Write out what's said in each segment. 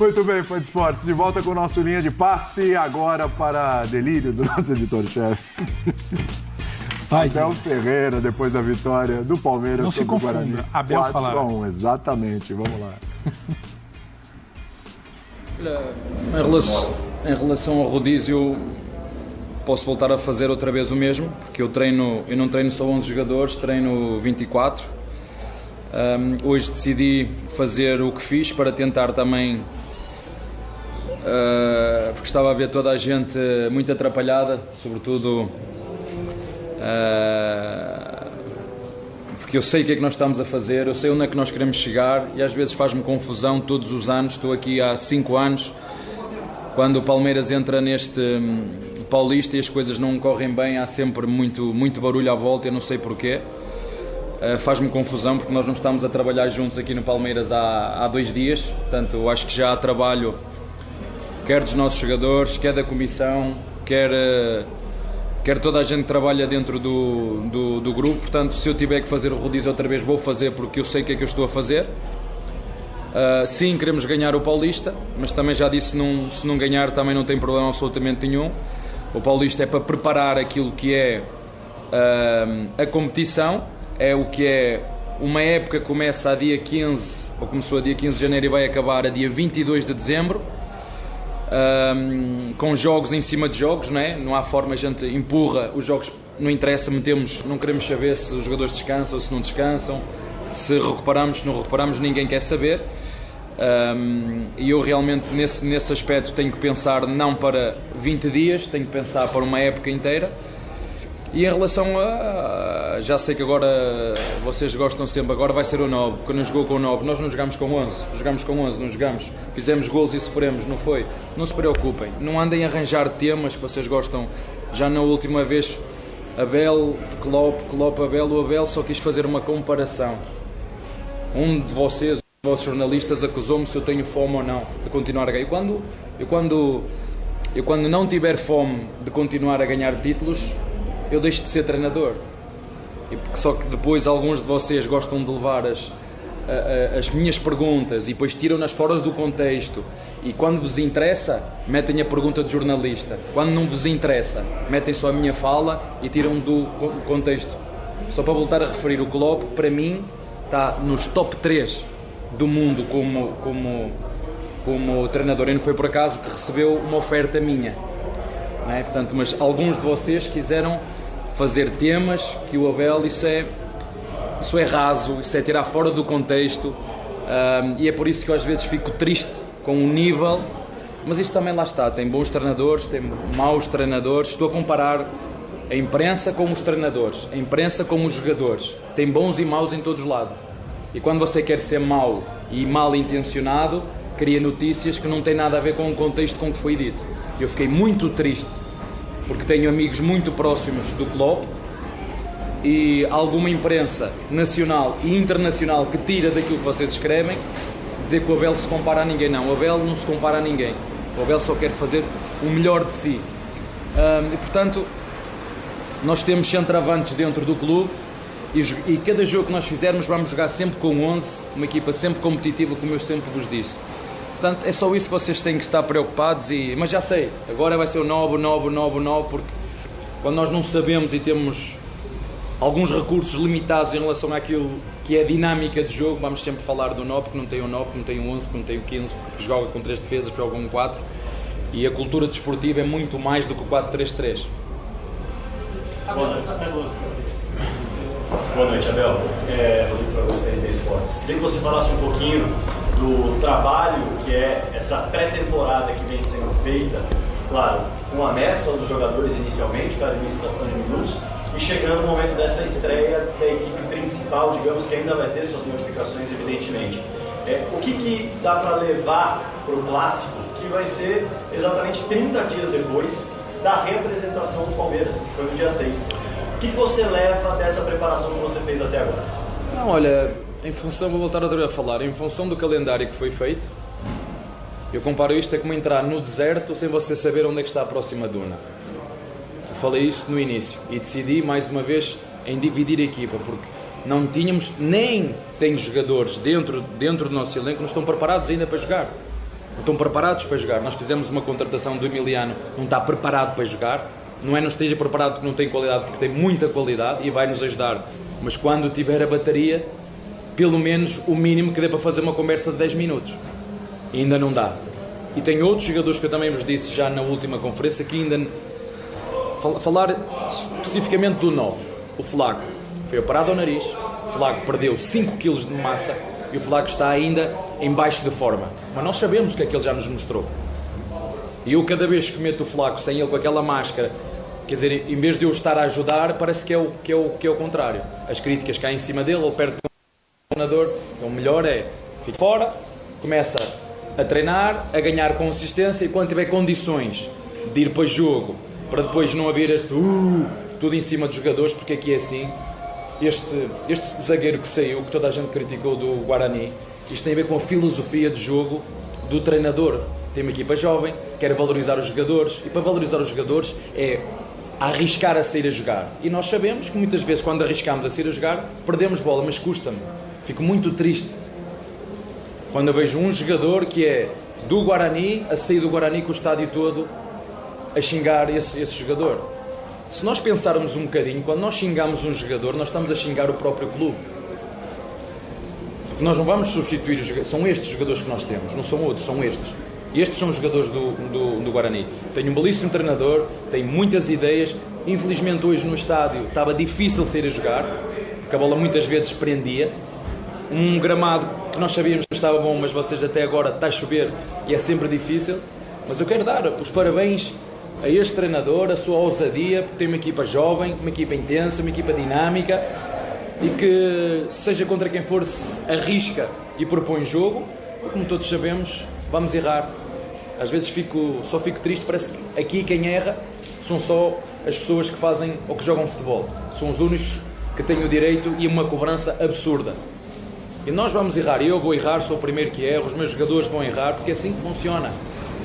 Muito bem, fã de esportes. De volta com o nosso Linha de Passe, agora para delírio do nosso editor-chefe. Abel Ferreira, depois da vitória do Palmeiras não sobre o Guarani. Não se confunda, Abel falar. 4-1, exatamente, vamos lá. Em relação ao rodízio, posso voltar a fazer outra vez o mesmo, porque eu não treino só 11 jogadores, treino 24. Hoje decidi fazer o que fiz para tentar também, porque estava a ver toda a gente muito atrapalhada, sobretudo porque eu sei o que é que nós estamos a fazer, eu sei onde é que nós queremos chegar e às vezes faz-me confusão todos os anos. Estou aqui há 5 anos, quando o Palmeiras entra neste Paulista e as coisas não correm bem, há sempre muito barulho à volta, eu não sei porquê. Faz-me confusão porque nós não estamos a trabalhar juntos aqui no Palmeiras há 2 dias, portanto eu acho que já há trabalho quer dos nossos jogadores, quer da comissão, quer toda a gente que trabalha dentro do grupo. Portanto, se eu tiver que fazer o rodízio outra vez, vou fazer, porque eu sei o que é que eu estou a fazer. Sim, queremos ganhar o Paulista, mas também já disse, se não ganhar também não tem problema absolutamente nenhum. O Paulista é para preparar aquilo que é a competição, é o que é uma época que começa a dia 15, ou começou a dia 15 de janeiro e vai acabar a dia 22 de dezembro. Com jogos em cima de jogos, não é? Não há forma, a gente empurra os jogos, não interessa, não queremos saber se os jogadores descansam ou se não descansam, se recuperamos, se não recuperamos, ninguém quer saber. E eu realmente nesse aspecto tenho que pensar não para 20 dias, tenho que pensar para uma época inteira. E em relação já sei que agora vocês gostam sempre, agora vai ser o 9, porque não jogou com o 9, nós não jogamos com 11, jogamos com 11, não jogamos, fizemos golos e sofremos, não foi? Não se preocupem, não andem a arranjar temas que vocês gostam. Já na última vez, Abel, Klopp, Abel, o Abel só quis fazer uma comparação. Um de vocês, os vossos jornalistas, acusou-me se eu tenho fome ou não de continuar a ganhar. Eu quando não tiver fome de continuar a ganhar títulos, eu deixo de ser treinador. Só que depois alguns de vocês gostam de levar as minhas perguntas e depois tiram-nas fora do contexto, e quando vos interessa metem a pergunta de jornalista, quando não vos interessa metem só a minha fala e tiram do contexto. Só para voltar a referir, o Klopp para mim está nos top 3 do mundo como treinador, e não foi por acaso que recebeu uma oferta minha, não é? Portanto, mas alguns de vocês quiseram fazer temas que o Abel, isso é raso, isso é tirar fora do contexto, e é por isso que eu às vezes fico triste com o nível, mas isto também lá está, tem bons treinadores, tem maus treinadores. Estou a comparar a imprensa com os treinadores, a imprensa com os jogadores, tem bons e maus em todos os lados, e quando você quer ser mau e mal intencionado, cria notícias que não têm nada a ver com o contexto com que foi dito. Eu fiquei muito triste porque tenho amigos muito próximos do Klopp e alguma imprensa nacional e internacional que tira daquilo que vocês escrevem, dizer que o Abel se compara a ninguém. Não, o Abel não se compara a ninguém. O Abel só quer fazer o melhor de si. E portanto, nós temos centroavantes dentro do clube e cada jogo que nós fizermos vamos jogar sempre com 11, uma equipa sempre competitiva, como eu sempre vos disse. Portanto, é só isso que vocês têm que estar preocupados. Mas já sei, agora vai ser o 9, porque quando nós não sabemos e temos alguns recursos limitados em relação àquilo que é a dinâmica de jogo, vamos sempre falar do 9, porque não tem o 9, porque não tem o 11, porque não tem o 15, porque joga com 3 defesas, joga com 4, e a cultura desportiva é muito mais do que o 4-3-3. Boa noite, Abel. Rodrigo Fragoso, TNT Esportes. Queria que você falasse um pouquinho do trabalho que é essa pré-temporada que vem sendo feita, claro, com a mescla dos jogadores inicialmente para a administração de minutos e chegando no momento dessa estreia da equipe principal, digamos, que ainda vai ter suas modificações, evidentemente. O que dá para levar para o Clássico, que vai ser exatamente 30 dias depois da reapresentação do Palmeiras, que foi no dia 6. O que você leva dessa preparação que você fez até agora? Não, olha, em função, vou voltar outra vez a falar, em função do calendário que foi feito, eu comparo isto a como entrar no deserto sem você saber onde é que está a próxima duna. Eu falei isto no início e decidi mais uma vez em dividir a equipa, porque não tínhamos, nem tem jogadores dentro do nosso elenco que não estão preparados ainda para jogar. estão preparados para jogar. Nós fizemos uma contratação do Emiliano, não está preparado para jogar, não esteja preparado porque não tem qualidade, porque tem muita qualidade e vai nos ajudar, mas quando tiver a bateria, pelo menos o mínimo que dê para fazer uma conversa de 10 minutos. E ainda não dá. E tem outros jogadores que eu também vos disse já na última conferência que ainda... Falar especificamente do 9, o Flaco. Foi operado ao nariz, o Flaco perdeu 5 kg de massa e o Flaco está ainda em baixo de forma. Mas nós sabemos o que é que ele já nos mostrou. E eu cada vez que meto o Flaco sem ele com aquela máscara, quer dizer, em vez de eu estar a ajudar, parece que é o contrário. As críticas caem em cima dele, ele perde o treinador. Então o melhor é, fica fora, começa a treinar, a ganhar consistência e quando tiver condições de ir para jogo, para depois não haver este tudo em cima dos jogadores, porque aqui é assim. Este zagueiro que saiu, que toda a gente criticou do Guarani, isto tem a ver com a filosofia de jogo do treinador. Tem uma equipa jovem, quer valorizar os jogadores, e para valorizar os jogadores é arriscar a sair a jogar. E nós sabemos que muitas vezes quando arriscamos a sair a jogar, perdemos bola, mas custa-me. Fico muito triste quando eu vejo um jogador que é do Guarani, a sair do Guarani com o estádio todo a xingar esse jogador. Se nós pensarmos um bocadinho, quando nós xingamos um jogador, nós estamos a xingar o próprio clube. Porque nós não vamos substituir os jogadores, são estes jogadores que nós temos, não são outros, são estes. E estes são os jogadores do Guarani. Tem um belíssimo treinador, tem muitas ideias. Infelizmente hoje no estádio estava difícil sair a jogar, porque a bola muitas vezes prendia. Um gramado que nós sabíamos que estava bom, mas vocês até agora está a chover e é sempre difícil. Mas eu quero dar os parabéns a este treinador, a sua ousadia, porque tem uma equipa jovem, uma equipa intensa, uma equipa dinâmica e que, seja contra quem for, se arrisca e propõe jogo. Como todos sabemos, vamos errar. Às vezes só fico triste, parece que aqui quem erra são só as pessoas que fazem ou que jogam futebol. São os únicos que têm o direito e uma cobrança absurda. E nós vamos errar, eu vou errar, sou o primeiro que erro, os meus jogadores vão errar, porque é assim que funciona.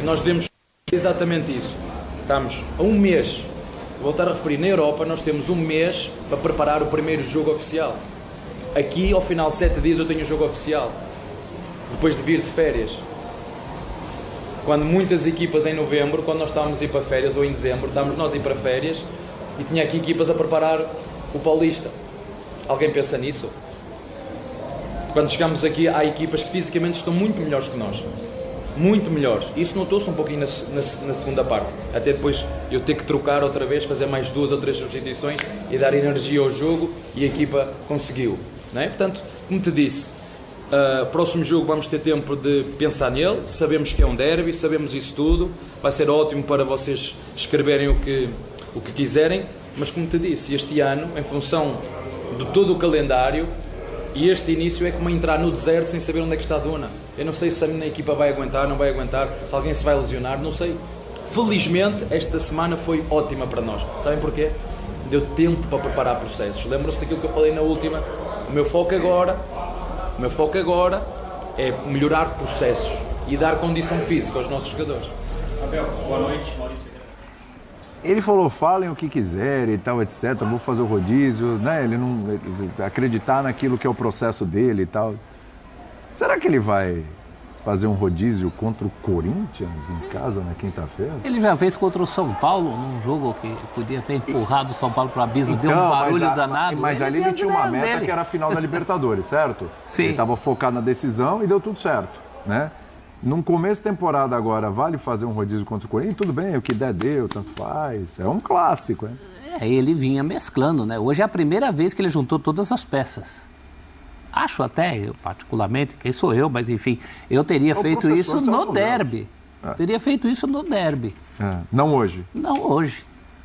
E nós devemos exatamente isso. Estamos a um mês, vou voltar a referir, na Europa nós temos um mês para preparar o primeiro jogo oficial. Aqui, ao final de 7 dias, eu tenho o jogo oficial, depois de vir de férias. Quando muitas equipas em novembro, quando nós estávamos a ir para férias, ou em dezembro, estávamos nós a ir para férias, e tinha aqui equipas a preparar o Paulista. Alguém pensa nisso? Quando chegamos aqui, há equipas que fisicamente estão muito melhores que nós. Muito melhores. Isso notou-se um pouquinho na segunda parte. Até depois eu ter que trocar outra vez, fazer mais 2 ou 3 substituições e dar energia ao jogo, e a equipa conseguiu. Não é? Portanto, como te disse, próximo jogo vamos ter tempo de pensar nele. Sabemos que é um derby, sabemos isso tudo. Vai ser ótimo para vocês escreverem o que quiserem. Mas como te disse, este ano, em função de todo o calendário, e este início é como entrar no deserto sem saber onde é que está a dona. Eu não sei se a minha equipa vai aguentar, não vai aguentar, se alguém se vai lesionar, não sei. Felizmente, esta semana foi ótima para nós. Sabem porquê? Deu tempo para preparar processos. Lembram-se daquilo que eu falei na última? O meu foco agora é melhorar processos e dar condição física aos nossos jogadores. Abel, boa noite. Maurício. Ele falou, falem o que quiserem e tal, etc. Vou fazer o rodízio, né? Ele não acreditar naquilo que é o processo dele e tal. Será que ele vai fazer um rodízio contra o Corinthians em casa na quinta-feira? Ele já fez contra o São Paulo, num jogo que podia ter empurrado o São Paulo para o abismo, deu um barulho danado. Mas ali ele tinha uma meta que era a final da Libertadores, certo? Sim. Ele estava focado na decisão e deu tudo certo, né? Num começo de temporada agora, vale fazer um rodízio contra o Corinthians? Tudo bem, o que der deu, tanto faz. É um clássico, hein? Ele vinha mesclando, né? Hoje é a primeira vez que ele juntou todas as peças. Acho até, eu particularmente, quem sou eu, mas enfim, eu teria feito isso no derby. Teria feito isso no derby. Não hoje? Não hoje.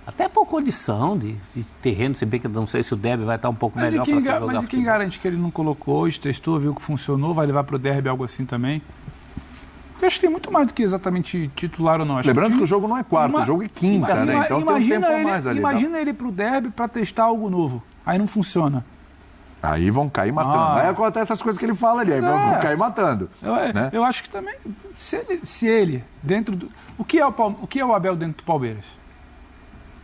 Até por condição de terreno, se bem que não sei se o derby vai estar um pouco melhor para se jogar. Mas e quem garante que ele não colocou hoje, testou, viu que funcionou, vai levar para o derby algo assim também? Eu acho que tem muito mais do que exatamente titular ou não. Lembrando que o jogo não é quarta, o jogo é quinta, né? Então tem um tempo a mais ali. Imagina ele pro derby para testar algo novo. Aí não funciona. Aí vão cair matando. Aí acontece essas coisas que ele fala ali, aí vão cair matando. Né? Eu acho que também, se ele dentro do... O que é o Abel dentro do Palmeiras?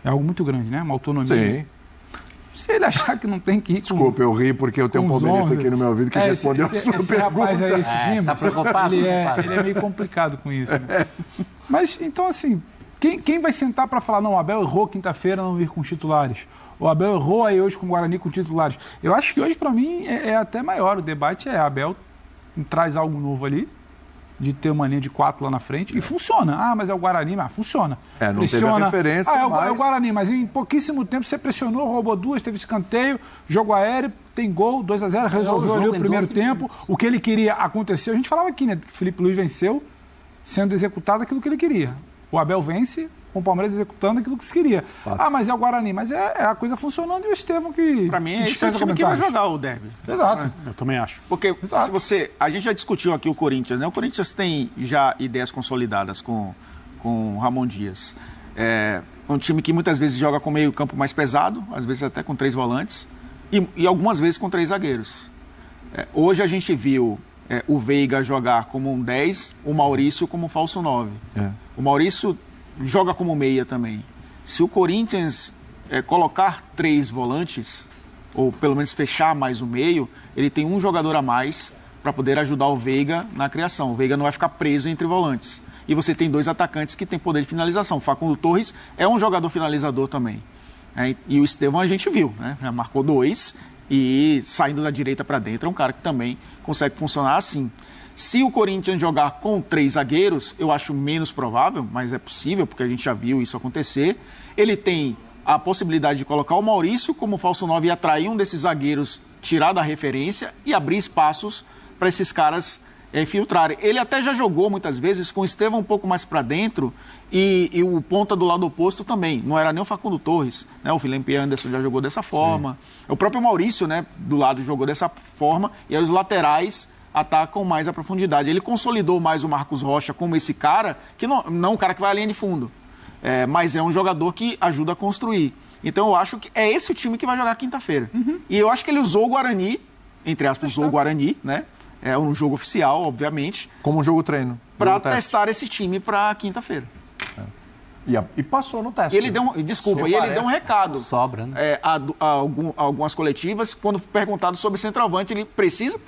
É algo muito grande, né? Uma autonomia. Sim. Se ele achar que não tem que ir. Desculpa, eu ri porque eu tenho um com os palmeirense 11. aqui no meu ouvido que respondeu a sua esse pergunta. Rapaz aí, esse Dimas, tá preocupado? ele é meio complicado com isso. Né? Mas, então, assim, quem vai sentar para falar, não, o Abel errou quinta-feira não vir com os titulares? O Abel errou aí hoje com o Guarani com titulares? Eu acho que hoje, para mim, é até maior. O debate é Abel traz algo novo ali, de ter uma linha de 4 lá na frente, e funciona. Ah, mas é o Guarani, mas funciona. Não teve a referência, é o mas... Guarani, mas em pouquíssimo tempo você pressionou, roubou 2, teve escanteio, jogo aéreo, tem gol, 2-0, resolveu ali o primeiro tempo. O que ele queria aconteceu. A gente falava aqui, né, que o Felipe Luiz venceu sendo executado aquilo que ele queria. O Abel vence com o Palmeiras executando aquilo que se queria. Ah, mas é o Guarani, mas é a coisa funcionando e o Estevão que... Pra mim, esse é o time que vai jogar o derby. Exato. Eu também acho. Porque se você... A gente já discutiu aqui o Corinthians, né? O Corinthians tem já ideias consolidadas com o Ramon Dias. É um time que muitas vezes joga com meio campo mais pesado, às vezes até com 3 volantes, e algumas vezes com 3 zagueiros. Hoje a gente viu o Veiga jogar como um 10, o Maurício como um falso 9. O Maurício joga como meia também. Se o Corinthians colocar 3 volantes, ou pelo menos fechar mais o meio, ele tem um jogador a mais para poder ajudar o Veiga na criação. O Veiga não vai ficar preso entre volantes. E você tem 2 atacantes que têm poder de finalização. O Facundo Torres é um jogador finalizador também. E o Estevão a gente viu, né? Já marcou 2 e saindo da direita para dentro é um cara que também consegue funcionar assim. Se o Corinthians jogar com 3 zagueiros, eu acho menos provável, mas é possível, porque a gente já viu isso acontecer. Ele tem a possibilidade de colocar o Maurício como falso 9 e atrair um desses zagueiros, tirar da referência e abrir espaços para esses caras filtrarem. Ele até já jogou muitas vezes com o Estevão um pouco mais para dentro e o ponta do lado oposto também. Não era nem o Facundo Torres, né? O Felipe Anderson já jogou dessa forma. Sim. O próprio Maurício, né, do lado jogou dessa forma e aí os laterais atacam mais a profundidade. Ele consolidou mais o Marcos Rocha como esse cara, que não um cara que vai à linha de fundo, mas é um jogador que ajuda a construir. Então eu acho que é esse o time que vai jogar quinta-feira. E eu acho que ele usou o Guarani, entre aspas, usou o Guarani, né? É um jogo oficial, obviamente. Como um jogo treino. Para testar esse time para quinta-feira. E passou no teste. E ele deu ele deu um recado. Sobra, né? Algumas coletivas, quando perguntado sobre centroavante, ele precisa.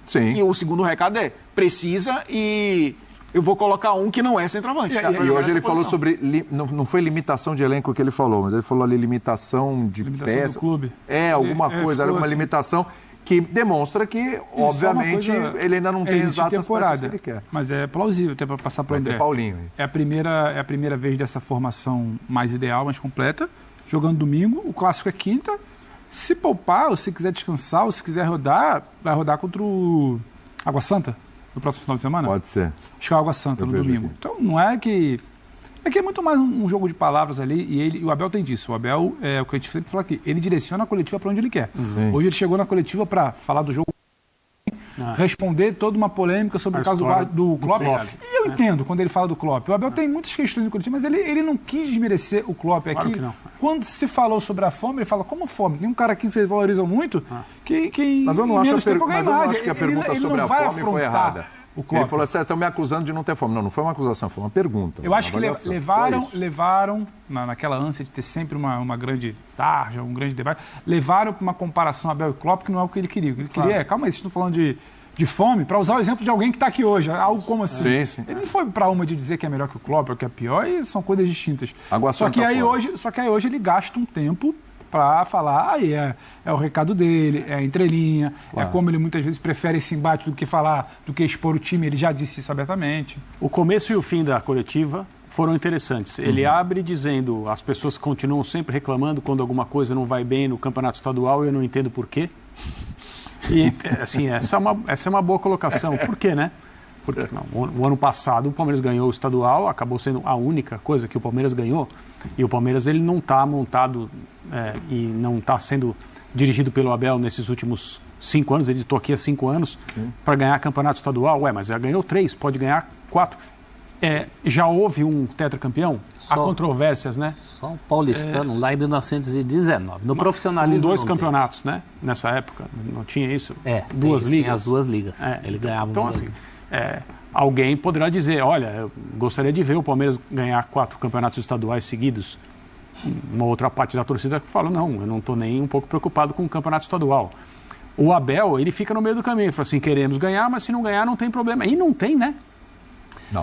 Sim. E o segundo recado precisa e eu vou colocar um que não é centroavante. E hoje ele falou sobre, não foi limitação de elenco que ele falou, mas ele falou ali limitação de peça. Do clube. Alguma coisa, alguma assim. limitação que demonstra que, obviamente, ele ainda não tem exatas peças que ele quer. Mas é plausível até para passar para o André. Paulinho. É a primeira vez dessa formação mais ideal, mais completa, jogando domingo, o clássico é quinta. Se poupar, ou se quiser descansar, ou se quiser rodar, vai rodar contra o Água Santa no próximo final de semana? Pode ser. Acho que é o Água Santa no domingo. Aqui. Então não é que... É que é muito mais um jogo de palavras ali, e o Abel tem disso. O Abel, é o que a gente sempre fala aqui, ele direciona a coletiva para onde ele quer. Sim. Hoje ele chegou na coletiva para falar do jogo, responder toda uma polêmica sobre o caso do Klopp. E eu entendo quando ele fala do Klopp. O Abel tem muitas questões no coletivo, mas ele não quis desmerecer o Klopp aqui. Claro que não. Quando se falou sobre a fome, ele fala, como fome? Tem um cara aqui que vocês valorizam muito, que mas eu não acho que a ele pergunta sobre a fome foi errada. Ele falou assim, estão me acusando de não ter fome. Não foi uma acusação, foi uma pergunta. Eu acho que levaram naquela ânsia de ter sempre uma grande tarja, um grande debate, levaram para uma comparação Abel e Klopp, que não é o que ele queria. O que ele queria calma aí, vocês estão falando de fome, para usar o exemplo de alguém que está aqui hoje, algo como assim. Sim. Ele não foi para uma de dizer que é melhor que o Klopp ou que é pior, e são coisas distintas. Só que aí hoje ele gasta um tempo para falar, é o recado dele, é a entrelinha, é como ele muitas vezes prefere esse embate do que expor o time, ele já disse isso abertamente. O começo e o fim da coletiva foram interessantes. Ele abre dizendo, as pessoas continuam sempre reclamando quando alguma coisa não vai bem no campeonato estadual, eu não entendo por quê. E, assim, essa é uma boa colocação. Por quê, né? Porque o ano passado o Palmeiras ganhou o estadual, acabou sendo a única coisa que o Palmeiras ganhou, e o Palmeiras ele não está montado e não está sendo dirigido pelo Abel nesses últimos 5 anos, ele estou aqui há 5 anos, para ganhar campeonato estadual. Mas já ganhou 3, pode ganhar 4. Já houve um tetracampeão? Há controvérsias, né? Só um paulistano lá em 1919. No profissionalismo. Com 2 campeonatos, né? Nessa época, não tinha isso? 2 ligas. As 2 ligas. Ele ganhava então, assim, alguém poderá dizer, olha, eu gostaria de ver o Palmeiras ganhar 4 campeonatos estaduais seguidos. uma outra parte da torcida que fala, não, eu não estou nem um pouco preocupado com o campeonato estadual. O Abel, ele fica no meio do caminho, ele fala assim, queremos ganhar, mas se não ganhar não tem problema. E não tem, né?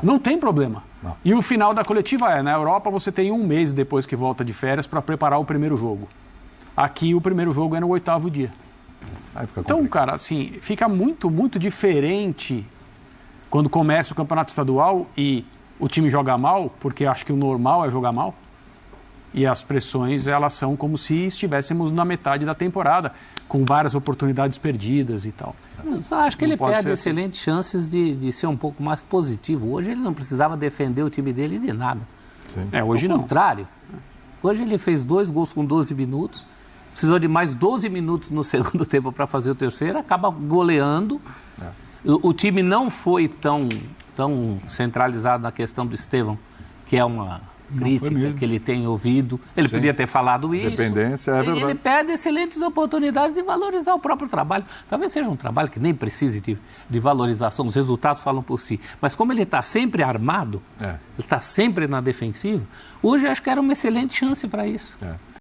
Não tem problema. Não. E o final da coletiva na Europa você tem 1 mês depois que volta de férias para preparar o primeiro jogo. Aqui o primeiro jogo é no 8º dia. Aí fica Então, complicado. cara, assim, fica muito, muito diferente quando começa o campeonato estadual e o time joga mal, porque acho que o normal é jogar mal. E as pressões, elas são como se estivéssemos na metade da temporada, com várias oportunidades perdidas e tal. Eu só acho que Não ele pode perde ser assim. excelentes chances de ser um pouco mais positivo. Hoje ele não precisava defender o time dele de nada. Hoje Ao não. contrário. Hoje ele fez 2 gols com 12 minutos, precisou de mais 12 minutos no segundo tempo para fazer o terceiro, acaba goleando. O time não foi tão centralizado na questão do Estevão, que é uma crítica que ele tem ouvido. Ele podia ter falado isso. Dependência, é E verdade. ele perde excelentes oportunidades de valorizar o próprio trabalho. Talvez seja um trabalho que nem precise de valorização, os resultados falam por si. Mas como ele está sempre armado, ele está sempre na defensiva, hoje eu acho que era uma excelente chance para isso.